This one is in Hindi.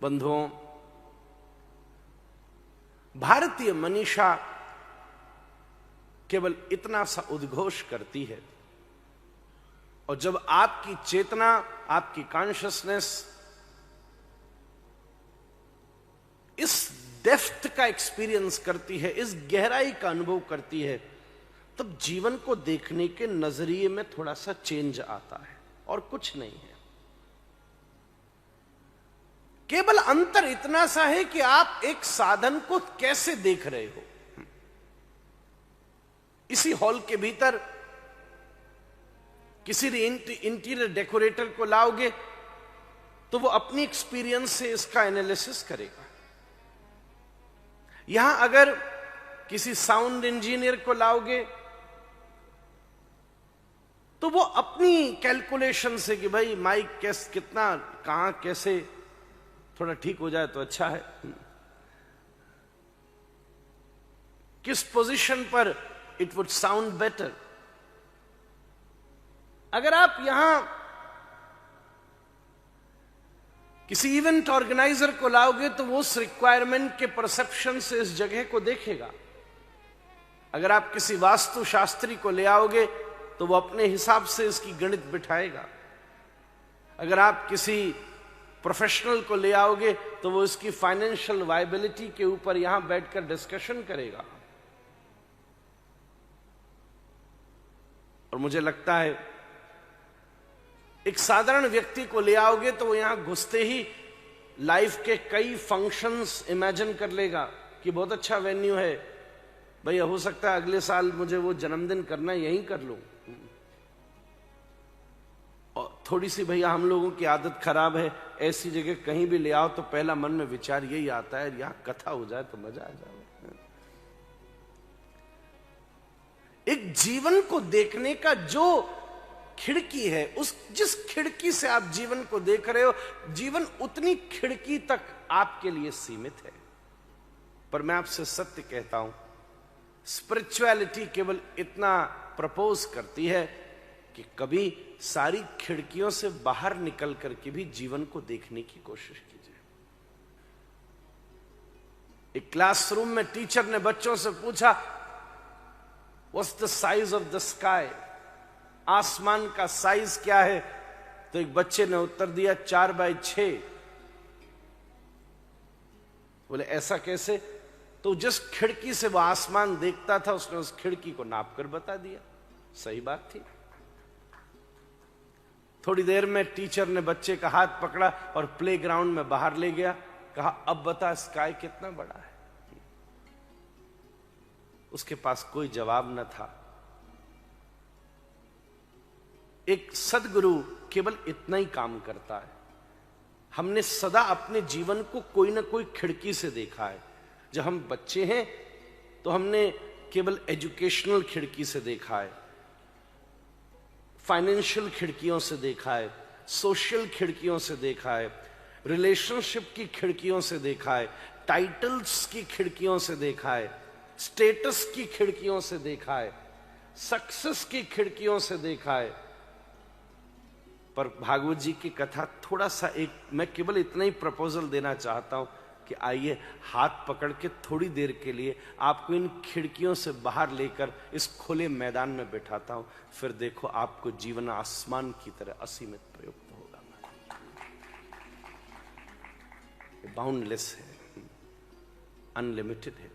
बंधुओं, भारतीय मनीषा केवल इतना सा उद्घोष करती है, और जब आपकी चेतना, आपकी कॉन्शियसनेस इस डेप्थ का एक्सपीरियंस करती है, इस गहराई का अनुभव करती है, तब जीवन को देखने के नजरिए में थोड़ा सा चेंज आता है, और कुछ नहीं है। केवल अंतर इतना सा है कि आप एक साधन को कैसे देख रहे हो। इसी हॉल के भीतर किसी इंटीरियर डेकोरेटर को लाओगे तो वो अपनी एक्सपीरियंस से इसका एनालिसिस करेगा। यहां अगर किसी साउंड इंजीनियर को लाओगे तो वो अपनी कैलकुलेशन से कि भाई माइक कितना कहां कैसे थोड़ा ठीक हो जाए तो अच्छा है, किस पोजीशन पर इट वुड साउंड बेटर। अगर आप यहां किसी इवेंट ऑर्गेनाइजर को लाओगे तो वो उस रिक्वायरमेंट के परसेप्शन से इस जगह को देखेगा। अगर आप किसी वास्तुशास्त्री को ले आओगे तो वो अपने हिसाब से इसकी गणित बिठाएगा। अगर आप किसी प्रोफेशनल को ले आओगे तो वो इसकी फाइनेंशियल वायबिलिटी के ऊपर यहां बैठकर डिस्कशन करेगा। और मुझे लगता है एक साधारण व्यक्ति को ले आओगे तो वो यहां घुसते ही लाइफ के कई फंक्शंस इमेजिन कर लेगा कि बहुत अच्छा वेन्यू है, भैया हो सकता है अगले साल मुझे वो जन्मदिन करना यहीं कर लूं। और थोड़ी सी भैया हम लोगों की आदत खराब है, ऐसी जगह कहीं भी ले आओ तो पहला मन में विचार यही आता है यहां कथा हो जाए तो मजा आ जाए। एक जीवन को देखने का जो खिड़की है, उस जिस खिड़की से आप जीवन को देख रहे हो, जीवन उतनी खिड़की तक आपके लिए सीमित है। पर मैं आपसे सत्य कहता हूं, स्पिरिचुअलिटी केवल इतना प्रपोज करती है कि कभी सारी खिड़कियों से बाहर निकल करके भी जीवन को देखने की कोशिश कीजिए। एक क्लासरूम में टीचर ने बच्चों से पूछा, what's the size of the sky, आसमान का साइज क्या है? तो एक बच्चे ने उत्तर दिया 4x6। बोले ऐसा कैसे? तो जिस खिड़की से वो आसमान देखता था उसने उस खिड़की को नापकर बता दिया। सही बात थी। थोड़ी देर में टीचर ने बच्चे का हाथ पकड़ा और प्लेग्राउंड में बाहर ले गया, कहा अब बता स्काई कितना बड़ा है। उसके पास कोई जवाब न था। एक सद्गुरु केवल इतना ही काम करता है। हमने सदा अपने जीवन को कोई ना कोई खिड़की से देखा है। जब हम बच्चे हैं तो हमने केवल एजुकेशनल खिड़की से देखा है, फाइनेंशियल खिड़कियों से देखा है, सोशल खिड़कियों से देखा है, रिलेशनशिप की खिड़कियों से देखा है, टाइटल्स की खिड़कियों से देखा है, स्टेटस की खिड़कियों से देखा है, सक्सेस की खिड़कियों से देखा है। पर भागवत जी की कथा थोड़ा सा मैं केवल इतना ही प्रपोजल देना चाहता हूं कि आइए हाथ पकड़ के थोड़ी देर के लिए आपको इन खिड़कियों से बाहर लेकर इस खुले मैदान में बैठाता हूं। फिर देखो आपको जीवन आसमान की तरह असीमित प्रयुक्त होगा। बाउंडलेस है, अनलिमिटेड है।